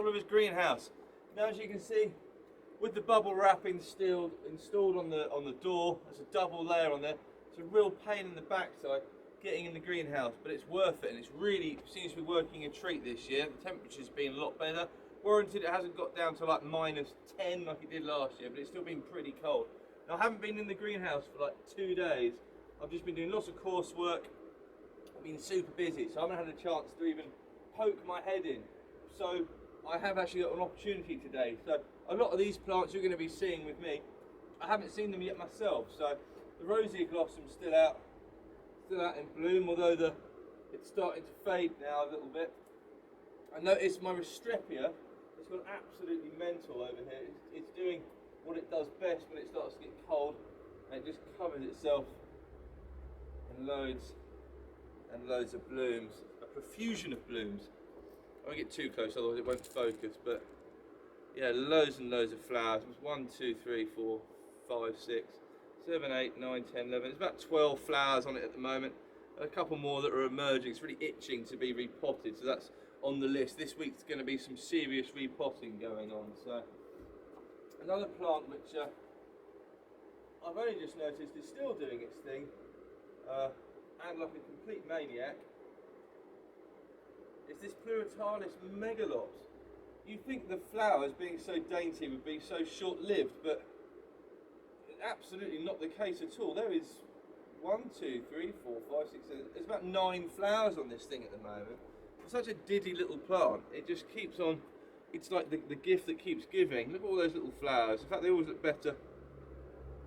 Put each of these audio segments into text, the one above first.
Oliver's greenhouse. Now, as you can see, with the bubble wrap installed on the door, there's a double layer on there. It's a real pain in the backside getting in the greenhouse, but it's worth it, and it's really seems to be working a treat this year. The temperature's been a lot better. Warranted, it hasn't got down to like -10 like it did last year, but it's still been pretty cold. Now, I haven't been in the greenhouse for like 2 days. I've just been doing lots of coursework. I've been super busy, so I haven't had a chance to even poke my head in. So I have actually got an opportunity today. So a lot of these plants you're going to be seeing with me, I haven't seen them yet myself. So the rosy glossum's still out in bloom, although it's starting to fade now a little bit. I noticed my Restrepia, it's gone absolutely mental over here. It's doing what it does best when it starts to get cold, and it just covers itself in loads and loads of blooms, a profusion of blooms. I won't get too close, otherwise it won't focus, but yeah, loads and loads of flowers. 1, 2, 3, 4, 5, 6, 7, 8, 9, 10, 11. There's about 12 flowers on it at the moment. A couple more that are emerging. It's really itching to be repotted, so that's on the list. This week's going to be some serious repotting going on. So another plant which I've only just noticed is still doing its thing, and like a complete maniac, is this Pluritalis megalops. You think the flowers, being so dainty, would be so short-lived, but absolutely not the case at all. There is 1, 2, 3, 4, 5, 6, 7. There's about 9 flowers on this thing at the moment. It's such a diddy little plant. It just keeps on. It's like the gift that keeps giving. Look at all those little flowers. In fact, they always look better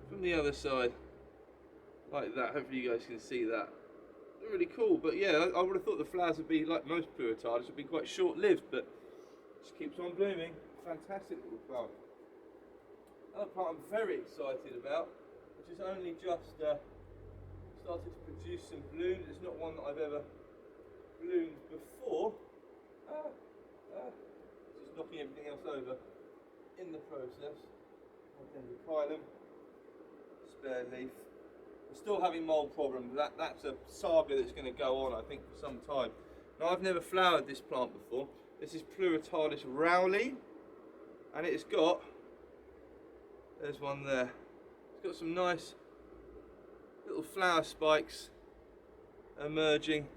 from the other side, like that. Hopefully you guys can see that. They're really cool. But yeah, I would have thought the flowers would be, like most Pluritalis, would be quite short-lived, but it just keeps on blooming. Fantastic little plant. Another plant I'm very excited about, which has only just started to produce some bloom. It's not one that I've ever bloomed before. Just knocking everything else over in the process. Dendrochilum, spare leaf. We're still having mold problems. That's a saga that's going to go on, I think, for some time. Now, I've never flowered this plant before. This is Pluritalis rowley, and it's got, there's one there. It's got some nice little flower spikes emerging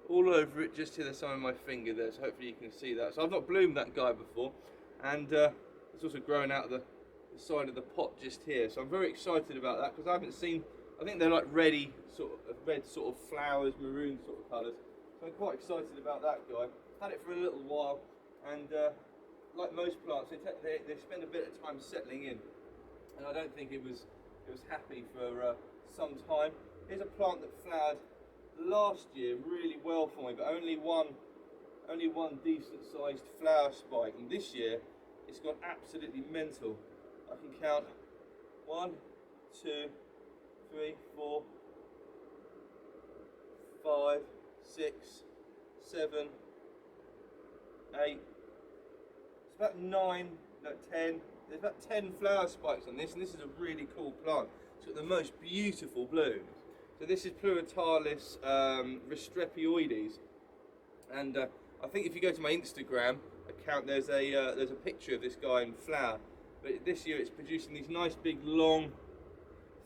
all over it, just to the side of my finger there, so hopefully you can see that. So I've not bloomed that guy before, and it's also growing out of the side of the pot just here, so I'm very excited about that, because I haven't seen, I think they're like red sort of flowers, maroon sort of colours, so I'm quite excited about that guy. Had it for a little while, and like most plants, they spend a bit of time settling in, and I don't think it was happy for some time. Here's a plant that flowered last year really well for me, but only one decent sized flower spike, and this year it's gone absolutely mental. I can count 1, 2, 3, 4, 5, 6, 7, 8. It's about 9, no 10. There's about 10 flower spikes on this, and this is a really cool plant. It's got the most beautiful blooms. So this is Pluritalis Restrepioides, and I think if you go to my Instagram account, there's a picture of this guy in flower. But this year it's producing these nice big long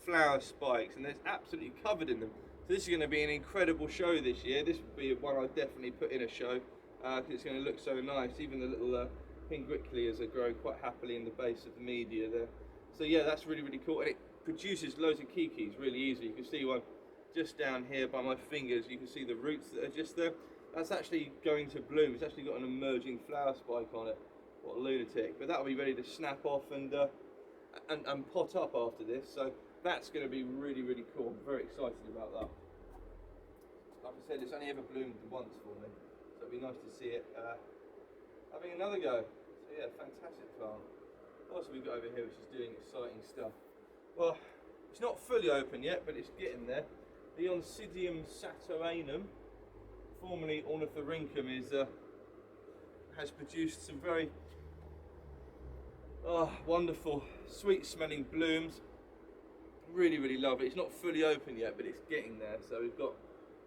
flower spikes, and it's absolutely covered in them. So this is going to be an incredible show this year. This would be one I'd definitely put in a show, because it's going to look so nice. Even the little Pinguiclias are growing quite happily in the base of the media there. So yeah, that's really, really cool, and it produces loads of kikis really easily. You can see one just down here by my fingers. You can see the roots that are just there. That's actually going to bloom. It's actually got an emerging flower spike on it. What a lunatic! But that'll be ready to snap off and pot up after this. So that's going to be really, really cool. I'm very excited about that. Like I said, it's only ever bloomed once for me, so it'll be nice to see it having another go. So yeah, fantastic plant. What else have we got over here which is doing exciting stuff? Well, it's not fully open yet, but it's getting there. The Oncidium satoanum, formerly Ornithorhynchum, has produced some very wonderful, sweet-smelling blooms. Really, really lovely. It's not fully open yet, but it's getting there. So we've got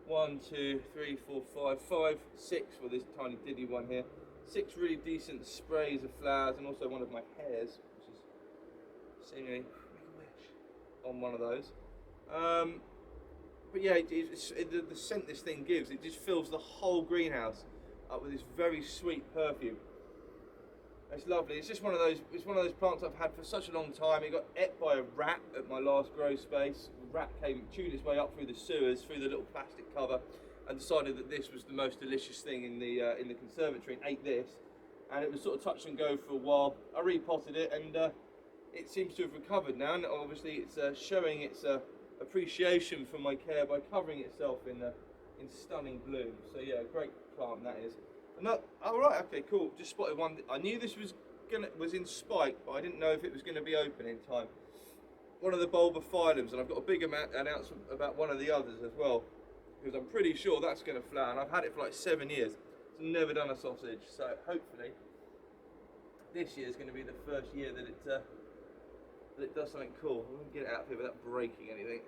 1, 2, 3, 4, 5, 6 for this tiny diddy one here. 6 really decent sprays of flowers, and also one of my hairs, which is seemingly on one of those. But yeah, the scent this thing gives, it just fills the whole greenhouse up with this very sweet perfume. It's lovely. It's just one of those. It's one of those plants I've had for such a long time. It got ate by a rat at my last grow space. The rat came, chewed its way up through the sewers, through the little plastic cover, and decided that this was the most delicious thing in the conservatory, and ate this. And it was sort of touch and go for a while. I repotted it, and it seems to have recovered now. And obviously, it's showing its appreciation for my care by covering itself in stunning bloom. So yeah, great plant that is. No, oh right, okay, cool. Just spotted one. I knew this was in spike, but I didn't know if it was going to be open in time. One of the bulbophyllums, and I've got a big announcement about one of the others as well, because I'm pretty sure that's going to flower. And I've had it for like 7 years. It's never done a sausage, so hopefully this year is going to be the first year that it does something cool. I'm going to get it out of here without breaking anything.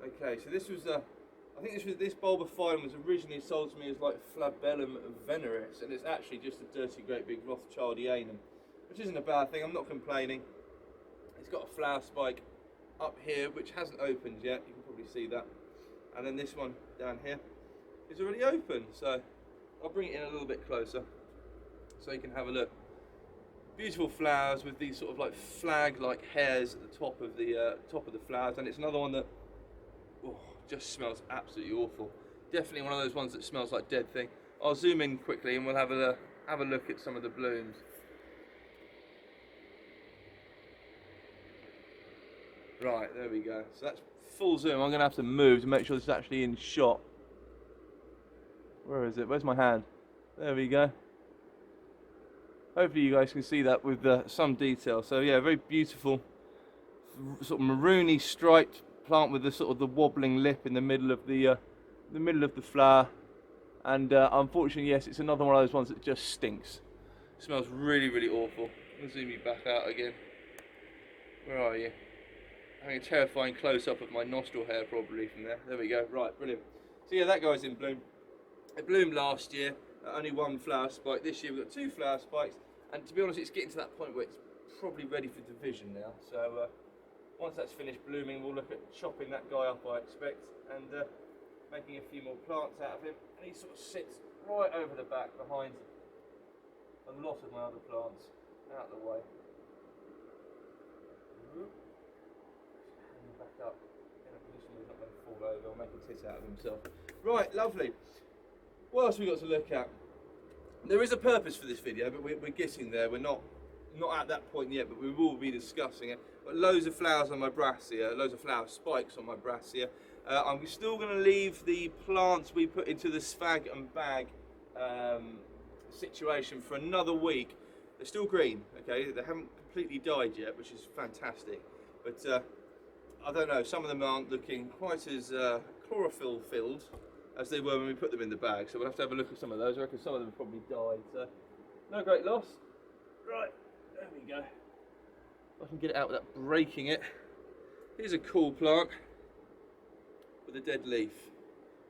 Okay, so this was I think this bulbophyllum was originally sold to me as like Flabellum veneris, and it's actually just a dirty great big Rothschildianum, which isn't a bad thing. I'm not complaining. It's got a flower spike up here which hasn't opened yet. You can probably see that, and then this one down here is already open. So I'll bring it in a little bit closer so you can have a look. Beautiful flowers with these sort of like flag-like hairs at the top of the flowers, and it's another one that just smells absolutely awful. Definitely one of those ones that smells like dead thing. I'll zoom in quickly and we'll have a look at some of the blooms. Right, there we go. So that's full zoom. I'm going to have to move to make sure this is actually in shot. Where is it? Where's my hand? There we go. Hopefully you guys can see that with some detail. So yeah, very beautiful, sort of maroony striped plant with the sort of the wobbling lip in the middle of the flower. And unfortunately, yes, it's another one of those ones that just stinks. It smells really, really awful. I'll zoom you back out again. Where are you? Having a terrifying close-up of my nostril hair probably from there. There we go. Right, brilliant. So yeah, that guy's in bloom. It bloomed last year. Only one flower spike. This year we've got 2 flower spikes. And to be honest, it's getting to that point where it's probably ready for division now. So once that's finished blooming, we'll look at chopping that guy up, I expect, and making a few more plants out of him. And he sort of sits right over the back behind a lot of my other plants, out of the way. Hand him back up in a position where he's not going to fall over or make a tit out of himself. Right, lovely. What else have we got to look at? There is a purpose for this video, but we're getting there. We're not at that point yet, but we will be discussing it. But loads of flowers on my brassica, loads of flower spikes on my brassica. I'm still going to leave the plants we put into the spag and bag situation for another week. They're still green, okay? They haven't completely died yet, which is fantastic. But I don't know, some of them aren't looking quite as chlorophyll filled as they were when we put them in the bag. So we'll have to have a look at some of those. I reckon some of them probably died. So no great loss. Right, there we go. If I can get it out without breaking it. Here's a cool plant with a dead leaf.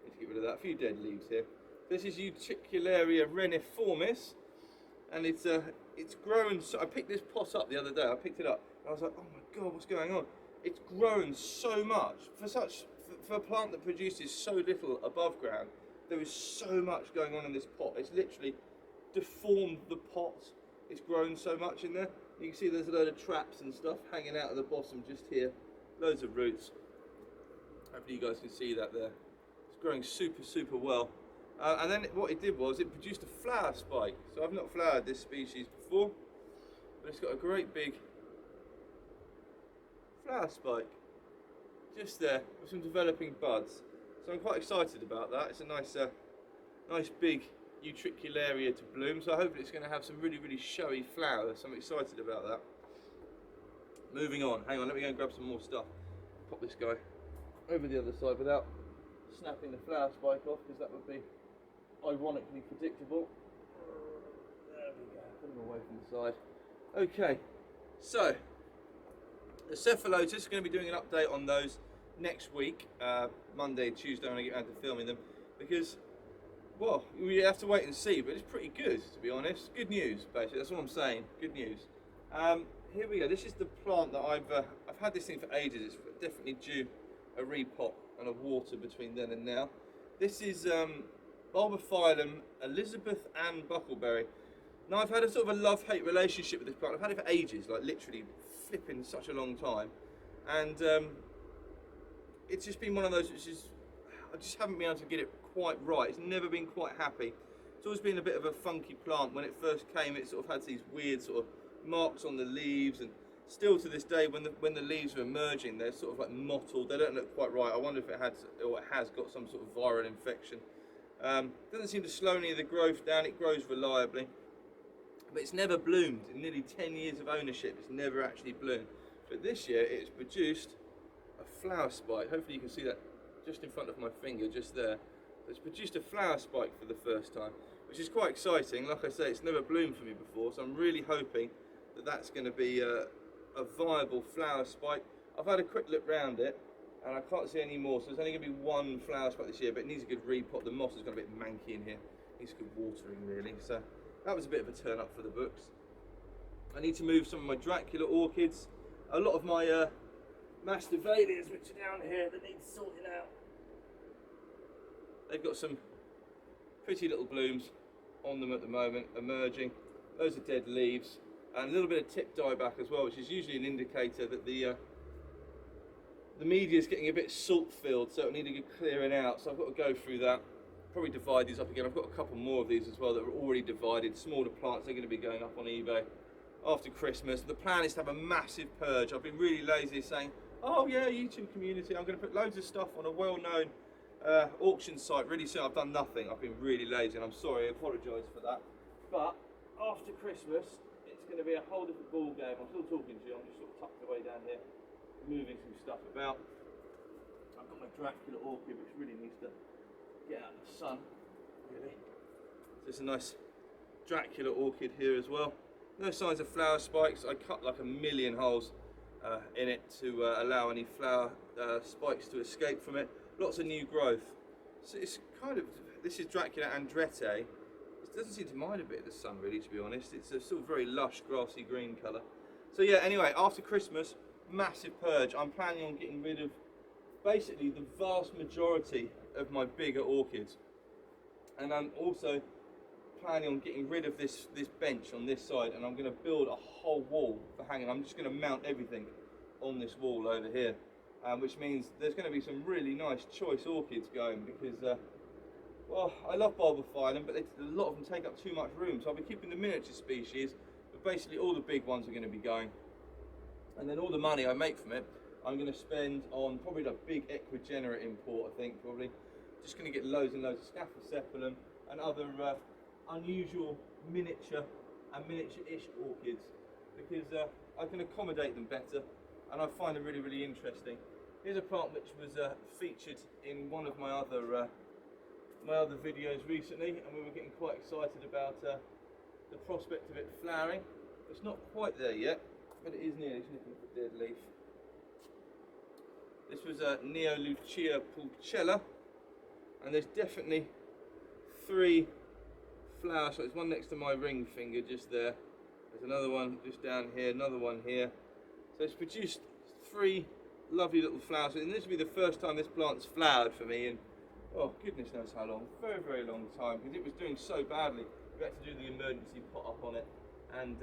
Need to get rid of that. A few dead leaves here. This is Utricularia reniformis, and it's grown. So I picked this pot up the other day. I picked it up. And I was like, oh my god, what's going on? It's grown so much for a plant that produces so little above ground. There is so much going on in this pot. It's literally deformed the pot. It's grown so much in there. You can see there's a load of traps and stuff hanging out at the bottom just here. Loads of roots. Hopefully you guys can see that there. It's growing super, super well. And then what it did was it produced a flower spike. So I've not flowered this species before, but it's got a great big flower spike just there with some developing buds. So I'm quite excited about that. It's a nice big Utricularia to bloom, so hopefully it's going to have some really, really showy flowers. So I'm excited about that. Moving on, hang on, let me go and grab some more stuff. Pop this guy over the other side without snapping the flower spike off, because that would be ironically predictable. There we go, put them away from the side. Okay, so the cephalotus, going to be doing an update on those next week, Monday, Tuesday, when I get around to filming them, because well, we have to wait and see, but it's pretty good, to be honest. Good news, basically. That's what I'm saying. Good news. Here we go. This is the plant that I've had this thing for ages. It's definitely due a repot and a water between then and now. This is Bulbophyllum Elizabeth Ann Buckleberry. Now, I've had a sort of a love-hate relationship with this plant. I've had it for ages, like literally flipping such a long time, and it's just been one of those which is, I just haven't been able to get it quite right. It's never been quite happy. It's always been a bit of a funky plant. When it first came, it sort of had these weird sort of marks on the leaves, and still to this day, when the leaves are emerging, they're sort of like mottled. They don't look quite right. I wonder if it had, or it has got some sort of viral infection. Doesn't seem to slow any of the growth down. It grows reliably, but it's never bloomed. In nearly 10 years of ownership, it's never actually bloomed. But this year, it's produced a flower spike. Hopefully you can see that just in front of my finger, just there. It's produced a flower spike for the first time, which is quite exciting. Like I say, it's never bloomed for me before, so I'm really hoping that that's going to be a viable flower spike. I've had a quick look round it, and I can't see any more, so there's only going to be one flower spike this year, but it needs a good repot. The moss has got a bit manky in here. It needs good watering, really. So that was a bit of a turn up for the books. I need to move some of my Dracula orchids. A lot of my Masdevallias, which are down here, that need sorting out. They've got some pretty little blooms on them at the moment, emerging. Those are dead leaves, and a little bit of tip dieback as well, which is usually an indicator that the media is getting a bit salt filled, so it'll need a good clearing out. So I've got to go through that. Probably divide these up again. I've got a couple more of these as well that are already divided. Smaller plants, they're going to be going up on eBay after Christmas. The plan is to have a massive purge. I've been really lazy saying, oh yeah, YouTube community, I'm going to put loads of stuff on a well-known auction site really soon. I've done nothing. I've been really lazy, and I'm sorry, I apologise for that. But after Christmas, it's going to be a whole different ball game. I'm still talking to you. I'm just sort of tucked away down here, moving some stuff about. I've got my Dracula orchid, which really needs to get out in the sun, really. So it's a nice Dracula orchid here as well. No signs of flower spikes. I cut like a million holes in it to allow any flower spikes to escape from it. Lots of new growth. So it's kind of, this is Dracula andrete. It doesn't seem to mind a bit of the sun, really, to be honest. It's a sort of very lush grassy green colour. So yeah, anyway, after Christmas, massive purge. I'm planning on getting rid of basically the vast majority of my bigger orchids, and I'm also planning on getting rid of this bench on this side, and I'm going to build a whole wall for hanging. I'm just going to mount everything on this wall over here. Which means there's going to be some really nice choice orchids going, because well, I love Bulbophyllum, but a lot of them take up too much room, so I'll be keeping the miniature species, but basically all the big ones are going to be going, and then all the money I make from it I'm going to spend on probably a big equigenera import. I think probably just going to get loads and loads of Scaphocephalum and other unusual miniature and miniature-ish orchids, because I can accommodate them better, and I find them really, really interesting. Here's a plant which was featured in one of my other videos recently, and we were getting quite excited about the prospect of it flowering. It's not quite there yet, but it is nearly. It's nipping at the dead leaf. This was a Neolucia pulchella, and there's definitely 3 flowers. So there's one next to my ring finger just there. There's another one just down here, another one here. So it's produced 3 lovely little flowers, and this will be the first time this plant's flowered for me in, oh goodness knows how long, very, very long time, because it was doing so badly. We had to do the emergency pot up on it, and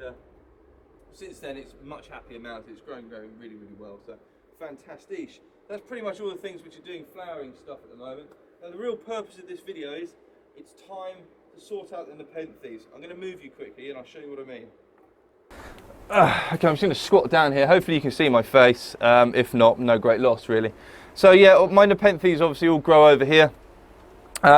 since then it's much happier mounted. It's growing really, really well, so fantastic. That's pretty much all the things which are doing flowering stuff at the moment. Now the real purpose of this video is, it's time to sort out the Nepenthes. I'm going to move you quickly and I'll show you what I mean. Okay, I'm just going to squat down here. Hopefully you can see my face. If not, no great loss really. So yeah, my Nepenthes obviously all grow over here.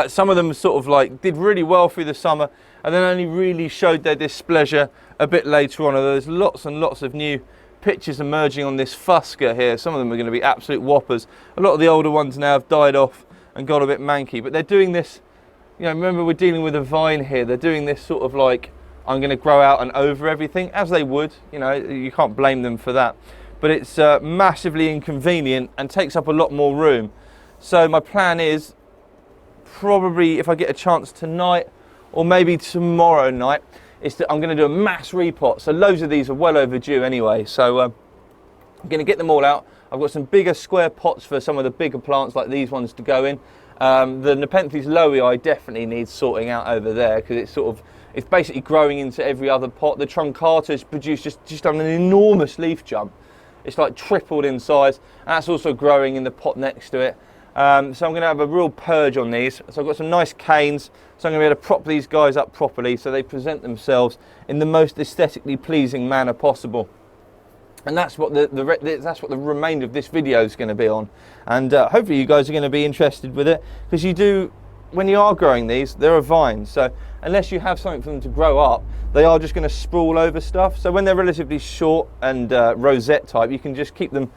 Some of them sort of like did really well through the summer, and then only really showed their displeasure a bit later on. There's lots and lots of new pictures emerging on this Fusca here. Some of them are going to be absolute whoppers. A lot of the older ones now have died off and got a bit manky, but they're doing this, you know, remember we're dealing with a vine here. They're doing this sort of like, I'm going to grow out and over everything, as they would, you know, you can't blame them for that. But it's massively inconvenient and takes up a lot more room. So my plan is probably, if I get a chance tonight or maybe tomorrow night, is that I'm going to do a mass repot. So loads of these are well overdue anyway. So I'm going to get them all out. I've got some bigger square pots for some of the bigger plants like these ones to go in. The Nepenthes lowii definitely needs sorting out over there because it's basically growing into every other pot. The truncatus produced just done an enormous leaf jump. It's like tripled in size. And that's also growing in the pot next to it. So I'm going to have a real purge on these. So I've got some nice canes. So I'm going to be able to prop these guys up properly so they present themselves in the most aesthetically pleasing manner possible. And that's what that's what the remainder of this video is going to be on. And hopefully you guys are going to be interested with it, because when you are growing these, they're a vine. So unless you have something for them to grow up, they are just going to sprawl over stuff. So when they're relatively short and rosette type, you can just keep them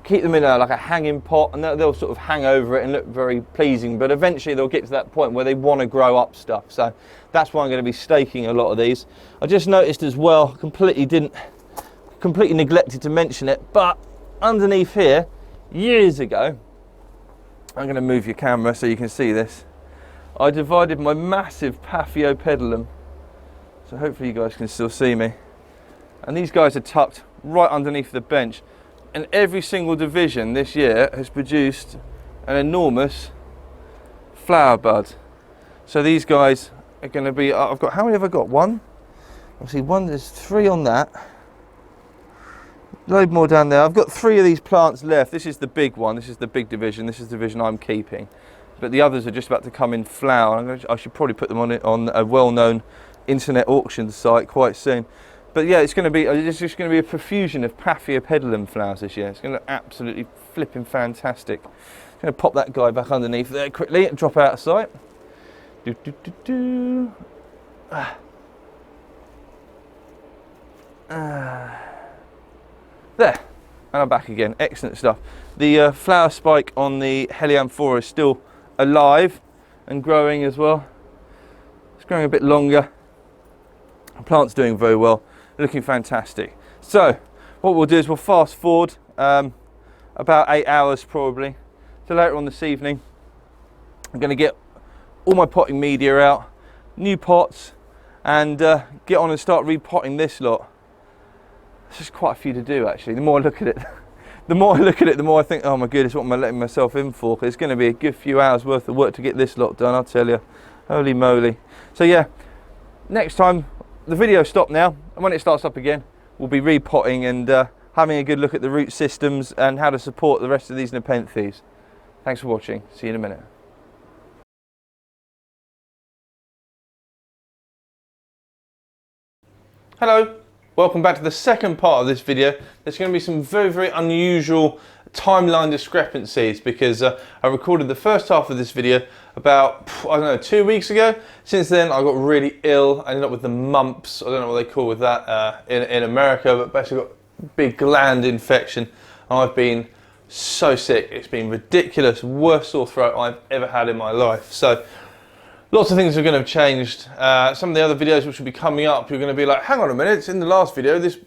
in like a hanging pot, and they'll sort of hang over it and look very pleasing. But eventually they'll get to that point where they want to grow up stuff. So that's why I'm going to be staking a lot of these. I just noticed as well, completely neglected to mention it, but underneath here, years ago, I'm going to move your camera so you can see this, I divided my massive Paphiopedilum, so hopefully you guys can still see me, and these guys are tucked right underneath the bench, and every single division this year has produced an enormous flower bud. So these guys are going to be, how many have I got? One? I see one, there's 3 on that. Load more down there. I've got 3 of these plants left. This is the big one. This is the big division. This is the division I'm keeping. But the others are just about to come in flower. I should probably put them on a well-known internet auction site quite soon. But yeah, it's just going to be a profusion of Paphiopedilum flowers this year. It's going to look absolutely flipping fantastic. I'm going to pop that guy back underneath there quickly and drop out of sight. There, and I'm back again. Excellent stuff. The flower spike on the Helianthora is still alive and growing as well. It's growing a bit longer. The plant's doing very well, looking fantastic. So what we'll do is we'll fast forward about 8 hours probably. So later on this evening, I'm going to get all my potting media out, new pots, and get on and start repotting this lot. There's just quite a few to do actually. The more I look at it, the more I think, oh my goodness, what am I letting myself in for? Because it's going to be a good few hours worth of work to get this lot done, I'll tell you. Holy moly. So yeah, next time, the video stopped now, and when it starts up again, we'll be repotting and having a good look at the root systems and how to support the rest of these Nepenthes. Thanks for watching. See you in a minute. Hello. Welcome back to the second part of this video. There's going to be some very, very unusual timeline discrepancies because I recorded the first half of this video about, I don't know, 2 weeks ago. Since then I got really ill. I ended up with the mumps. I don't know what they call with that in America, but basically got big gland infection. And I've been so sick. It's been ridiculous. Worst sore throat I've ever had in my life. So lots of things are going to have changed. Some of the other videos which will be coming up, you're going to be like, hang on a minute, it's in the last video, this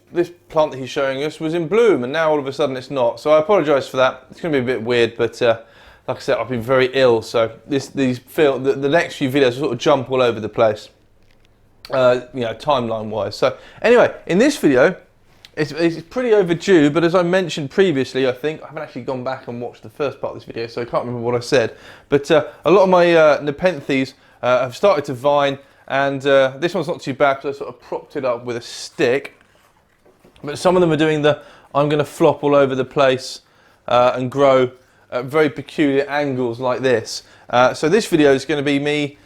plant that he's showing us was in bloom and now all of a sudden it's not. So I apologise for that. It's going to be a bit weird, but like I said, I've been very ill, so the next few videos will sort of jump all over the place, timeline wise. So anyway, in this video, it's pretty overdue, but as I mentioned previously, I think, I haven't actually gone back and watched the first part of this video, so I can't remember what I said, but a lot of my Nepenthes have started to vine, and this one's not too bad because I sort of propped it up with a stick, but some of them are doing I'm going to flop all over the place and grow at very peculiar angles like this. So this video is going to be me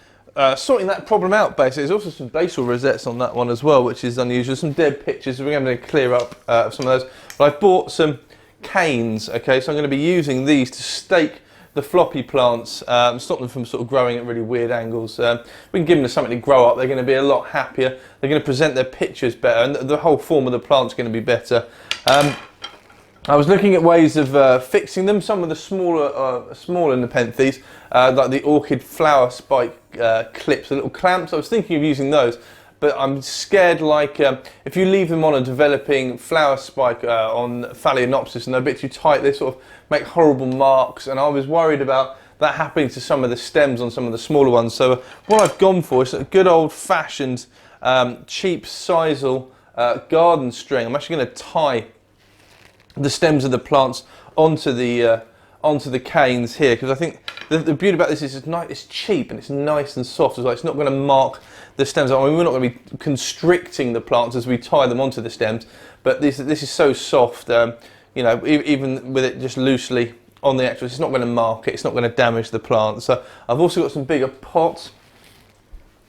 sorting that problem out basically. There's also some basal rosettes on that one as well, which is unusual. Some dead pictures, we're going to clear up some of those. But I've bought some canes, okay, so I'm going to be using these to stake the floppy plants, stop them from sort of growing at really weird angles. We can give them something to grow up, they're going to be a lot happier, they're going to present their pictures better, and the whole form of the plant's going to be better. I was looking at ways of fixing them. Some of the smaller Nepenthes, like the Orchid flower spike clips, the little clamps, I was thinking of using those, but I'm scared, like if you leave them on a developing flower spike on Phalaenopsis and they're a bit too tight, they sort of make horrible marks, and I was worried about that happening to some of the stems on some of the smaller ones. So what I've gone for is a good old-fashioned cheap sisal garden string. I'm actually going to tie the stems of the plants onto the canes here, because I think the beauty about this is it's cheap and it's nice and soft as well. It's not going to mark the stems. I mean, we're not going to be constricting the plants as we tie them onto the stems, but this is so soft, you know, even with it just loosely on the extras, it's not going to mark it, it's not going to damage the plant. So I've also got some bigger pots.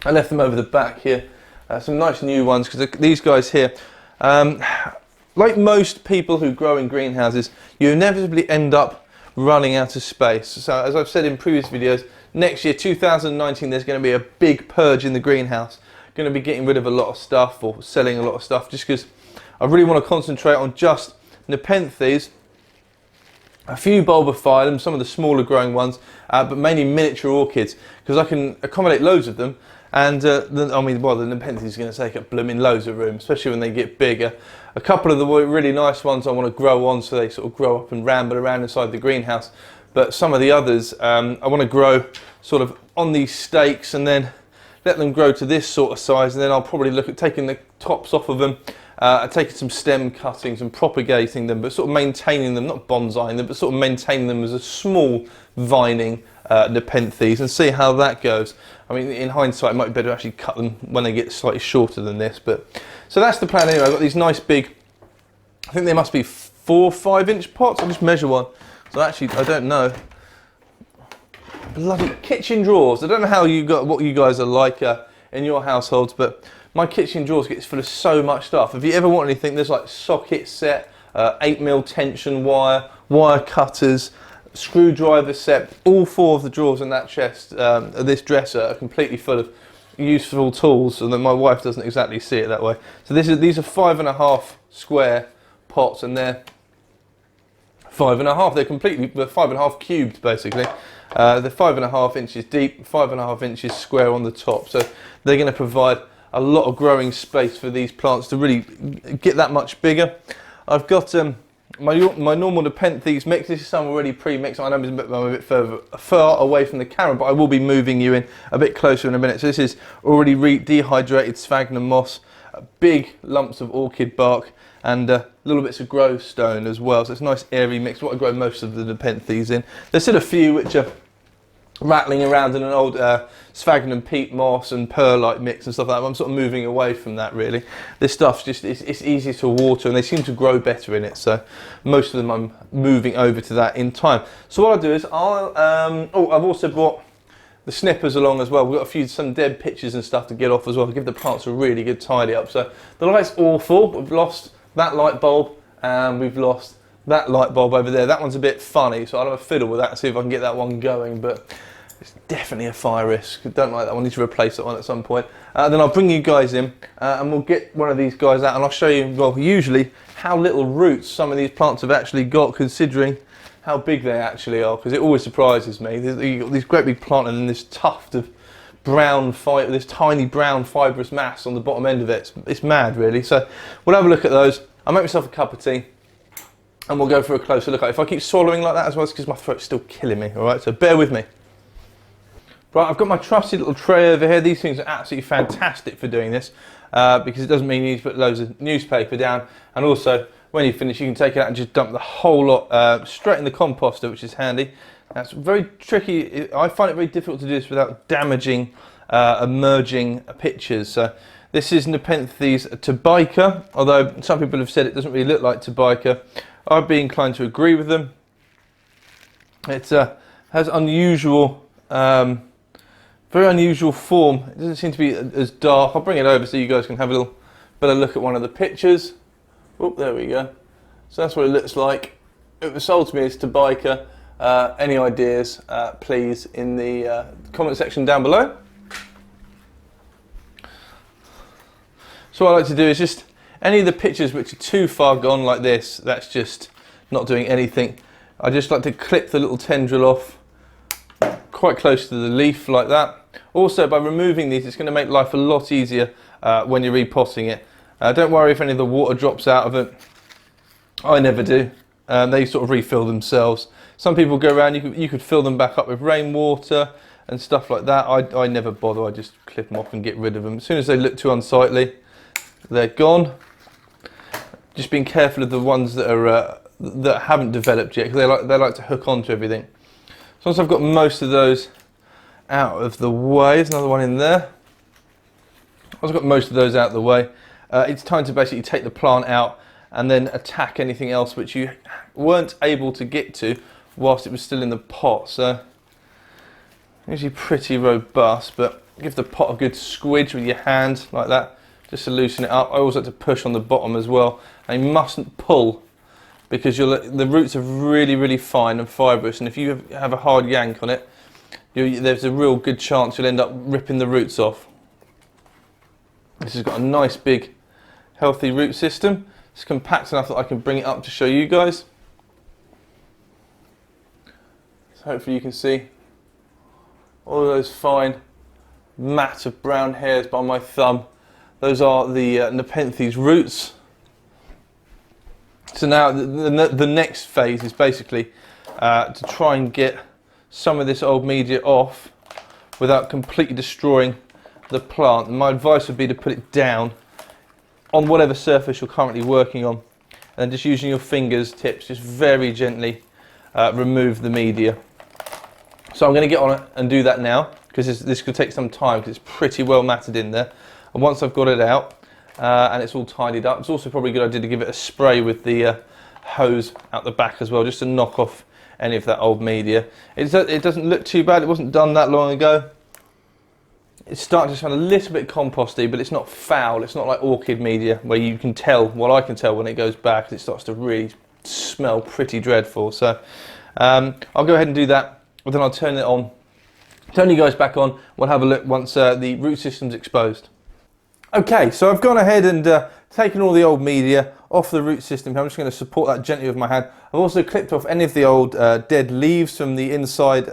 I left them over the back here, some nice new ones, because these guys here, like most people who grow in greenhouses, you inevitably end up running out of space. So as I've said in previous videos, next year 2019 there's going to be a big purge in the greenhouse. Going to be getting rid of a lot of stuff or selling a lot of stuff, just because I really want to concentrate on just Nepenthes, a few bulbophyllum, some of the smaller growing ones, but mainly miniature orchids, because I can accommodate loads of them. And I mean, well, the Nepenthes is going to take up blooming loads of room, especially when they get bigger. A couple of the really nice ones I want to grow on, so they sort of grow up and ramble around inside the greenhouse. But some of the others I want to grow sort of on these stakes, and then let them grow to this sort of size, and then I'll probably look at taking the tops off of them, taking some stem cuttings and propagating them, but sort of maintaining them, not bonsaiing them, but sort of maintaining them as a small vining Nepenthes, and see how that goes. I mean, in hindsight, it might be better to actually cut them when they get slightly shorter than this. But so that's the plan anyway. I've got these nice big, I think they must be 4 or 5 inch pots. I'll just measure one. So actually, I don't know. Bloody kitchen drawers. I don't know how what you guys are like in your households, but my kitchen drawers gets full of so much stuff. If you ever want anything, there's like socket set, 8mm tension wire, wire cutters, screwdriver set. All 4 of the drawers in that chest, this dresser, are completely full of useful tools, so that my wife doesn't exactly see it that way. So these are 5.5 square pots, and they're 5.5. They're 5.5 cubed basically. They're 5.5 inches deep, 5.5 inches square on the top. So they're going to provide a lot of growing space for these plants to really get that much bigger. I've got my normal Nepenthes mix. This is some already pre-mixed. I know I'm a bit far away from the camera, but I will be moving you in a bit closer in a minute. So this is already dehydrated sphagnum moss, big lumps of orchid bark, and little bits of grow stone as well. So it's a nice airy mix, what I grow most of the Nepenthes in. There's still a few which are rattling around in an old sphagnum peat moss and perlite mix and stuff like that. I'm sort of moving away from that really. This stuff's just, it's easy to water, and they seem to grow better in it, so most of them I'm moving over to that in time. So what I'll do is I've also brought the snippers along as well. We've got some dead pictures and stuff to get off as well, to give the plants a really good tidy up. So the light's awful. We've lost that light bulb, and we've lost that light bulb over there. That one's a bit funny, so I'll have a fiddle with that and see if I can get that one going, but it's definitely a fire risk. Don't like that one. Need to replace that one at some point. Then I'll bring you guys in, and we'll get one of these guys out, and I'll show you, well, usually how little roots some of these plants have actually got, considering how big they actually are, because it always surprises me. You've got these great big plant and then this tuft of brown this tiny brown fibrous mass on the bottom end of it. It's mad really. So we'll have a look at those. I'll make myself a cup of tea, and we'll go for a closer look at it. If I keep swallowing like that as well, it's because my throat's still killing me. All right, so bear with me. Right, I've got my trusty little tray over here. These things are absolutely fantastic for doing this, because it doesn't mean you need to put loads of newspaper down, and also when you finish you can take it out and just dump the whole lot straight in the composter, which is handy. That's very tricky. I find it very difficult to do this without damaging emerging pictures. So this is Nepenthes tobaica, although some people have said it doesn't really look like tobaica. I'd be inclined to agree with them. It has unusual, very unusual form. It doesn't seem to be as dark. I'll bring it over so you guys can have a little better look at one of the pictures. Oh, there we go. So that's what it looks like. It was sold to me as tobaica. Any ideas, please, in the comment section down below. So what I like to do is just, any of the pictures which are too far gone like this, that's just not doing anything. I just like to clip the little tendril off quite close to the leaf like that. Also, by removing these, it's going to make life a lot easier when you're repotting it. Don't worry if any of the water drops out of it. I never do. They sort of refill themselves. Some people go around, you could fill them back up with rainwater and stuff like that. I never bother, I just clip them off and get rid of them. As soon as they look too unsightly, they're gone. Just being careful of the ones that are that haven't developed yet, because they like to hook onto everything. So once I've got most of those out of the way, there's another one in there. Once I've got most of those out of the way, it's time to basically take the plant out and then attack anything else which you weren't able to get to whilst it was still in the pot. So usually pretty robust, but give the pot a good squidge with your hand like that, just to loosen it up. I always like to push on the bottom as well, and you mustn't pull, because the roots are really fine and fibrous, and if you have a hard yank on it, there's a real good chance you'll end up ripping the roots off. This has got a nice big healthy root system. It's compact enough that I can bring it up to show you guys. So hopefully you can see all of those fine mat of brown hairs by my thumb. Those are the Nepenthes roots. So now the next phase is basically to try and get some of this old media off without completely destroying the plant. And my advice would be to put it down on whatever surface you're currently working on, and just using your fingers tips, just very gently remove the media. So I'm going to get on it and do that now, because this could take some time because it's pretty well matted in there. And once I've got it out and it's all tidied up, it's also probably a good idea to give it a spray with the hose out the back as well, just to knock off any of that old media. It doesn't look too bad, it wasn't done that long ago. It's starting to sound a little bit composty, but it's not foul. It's not like orchid media where you can tell, well I can tell when it goes back, it starts to really smell pretty dreadful. So I'll go ahead and do that, and then I'll turn it on. Turn you guys back on, we'll have a look once the root system's exposed. Okay, so I've gone ahead and taken all the old media off the root system. I'm just going to support that gently with my hand. I've also clipped off any of the old dead leaves from the inside,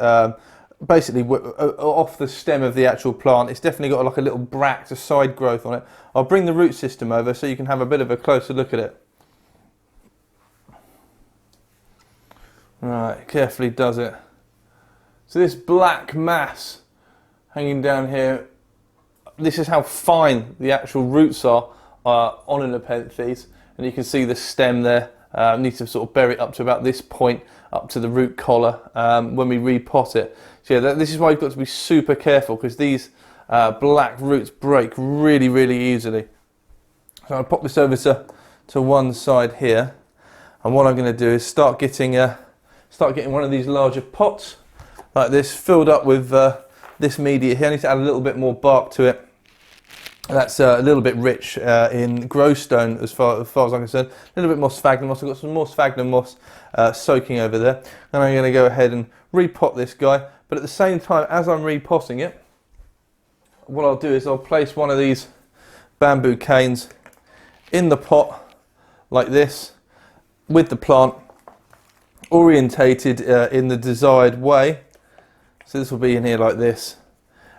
basically off the stem of the actual plant. It's definitely got like a little bract, a side growth on it. I'll bring the root system over so you can have a bit of a closer look at it. Right, carefully does it. So this black mass hanging down here, this is how fine the actual roots are on a Nepenthes, and you can see the stem there. Need to sort of bury it up to about this point, up to the root collar when we repot it. So yeah, this is why you've got to be super careful, because these black roots break really easily. So I'll pop this over to one side here, and what I'm going to do is start getting one of these larger pots like this, filled up with this media here. I need to add a little bit more bark to it. That's a little bit rich in growstone as far as I'm concerned. A little bit more sphagnum moss. I've got some more sphagnum moss soaking over there. And I'm going to go ahead and repot this guy. But at the same time, as I'm repotting it, what I'll do is I'll place one of these bamboo canes in the pot like this, with the plant orientated in the desired way. So this will be in here like this.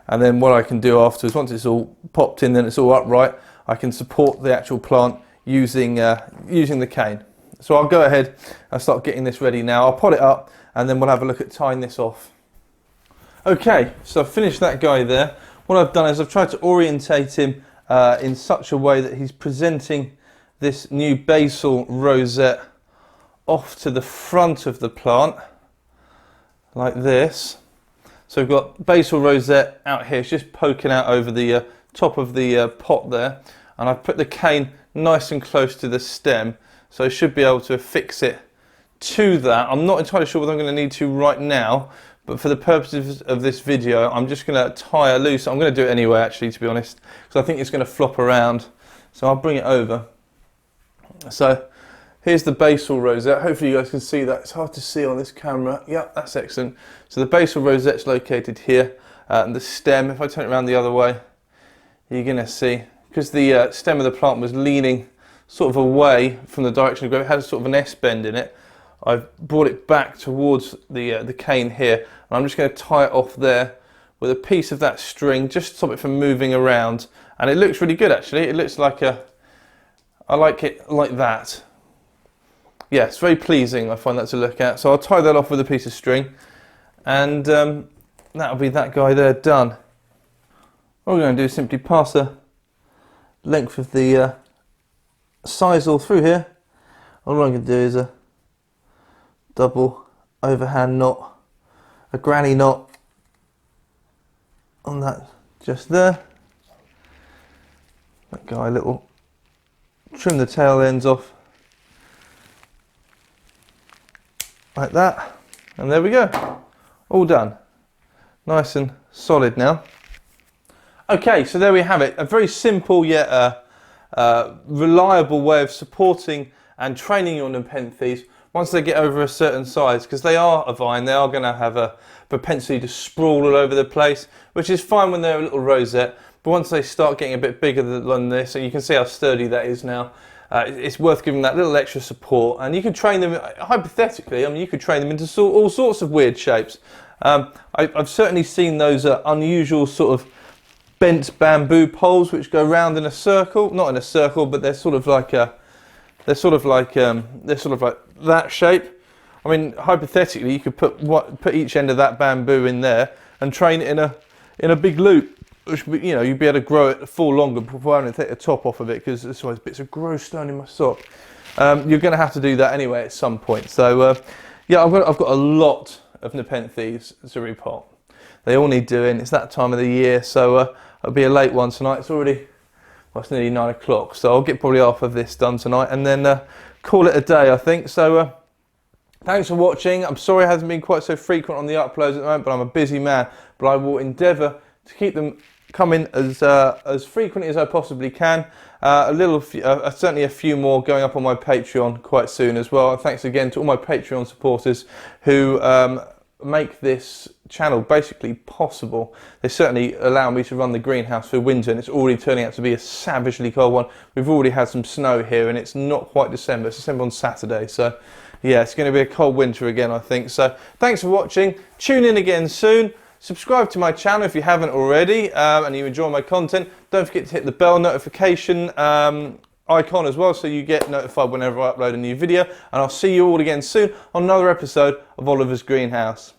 And then what I can do afterwards, once it's all popped in, then it's all upright, I can support the actual plant using the cane. So I'll go ahead and start getting this ready now. I'll pot it up and then we'll have a look at tying this off. Okay, so I've finished that guy there. What I've done is I've tried to orientate him in such a way that he's presenting this new basal rosette off to the front of the plant, like this. So we've got basal rosette out here, it's just poking out over the top of the pot there, and I've put the cane nice and close to the stem, so I should be able to affix it to that. I'm not entirely sure whether I'm going to need to right now, but for the purposes of this video, I'm just going to tie a loose. I'm going to do it anyway, actually, to be honest, because I think it's going to flop around. So I'll bring it over. So here's the basal rosette. Hopefully you guys can see that. It's hard to see on this camera. Yeah, that's excellent. So the basal rosette's located here, and the stem, if I turn it around the other way, you're going to see, because the stem of the plant was leaning sort of away from the direction of gravity, it had sort of an S-bend in it. I've brought it back towards the cane here, and I'm just going to tie it off there with a piece of that string, just to stop it from moving around. And it looks really good, actually. It looks like I like it like that. yeah, it's very pleasing. I find that to look at. So I'll tie that off with a piece of string, and that'll be that guy there done. What we're going to do is simply pass a length of the sisal through here. All I'm going to do is a double overhand knot, a granny knot on that just there. That guy, little, trim the tail ends off like that, and there we go, all done, nice and solid now. Okay, so there we have it, a very simple yet reliable way of supporting and training your Nepenthes once they get over a certain size, because they are a vine, they are going to have a propensity to sprawl all over the place, which is fine when they're a little rosette, but once they start getting a bit bigger than this, and you can see how sturdy that is now, it's worth giving that little extra support. And you can train them, hypothetically, I mean, you could train them into all sorts of weird shapes. I've certainly seen those unusual sort of bent bamboo poles which go round in a circle, not in a circle, but they're sort of like that shape. I mean, hypothetically, you could put each end of that bamboo in there and train it in a big loop, which, you know, you'd be able to grow it full longer before having to take the top off of it, because there's always bits of gross stone in my sock. You're going to have to do that anyway at some point. So yeah, I've got a lot of Nepenthes to repot. They all need doing. It's that time of the year, so it'll be a late one tonight. It's already, well, it's nearly 9 o'clock, so I'll get probably half of this done tonight and then call it a day, I think. So thanks for watching. I'm sorry it hasn't been quite so frequent on the uploads at the moment, but I'm a busy man. But I will endeavour to keep them coming as frequently as I possibly can. Certainly a few more going up on my Patreon quite soon as well. And thanks again to all my Patreon supporters who make this channel basically possible. They certainly allow me to run the greenhouse for winter, and it's already turning out to be a savagely cold one. We've already had some snow here, and it's not quite December. It's December on Saturday, so yeah, it's going to be a cold winter again, I think. So thanks for watching. Tune in again soon. Subscribe to my channel if you haven't already, and you enjoy my content. Don't forget to hit the bell notification icon as well, so you get notified whenever I upload a new video. And I'll see you all again soon on another episode of Oliver's Greenhouse.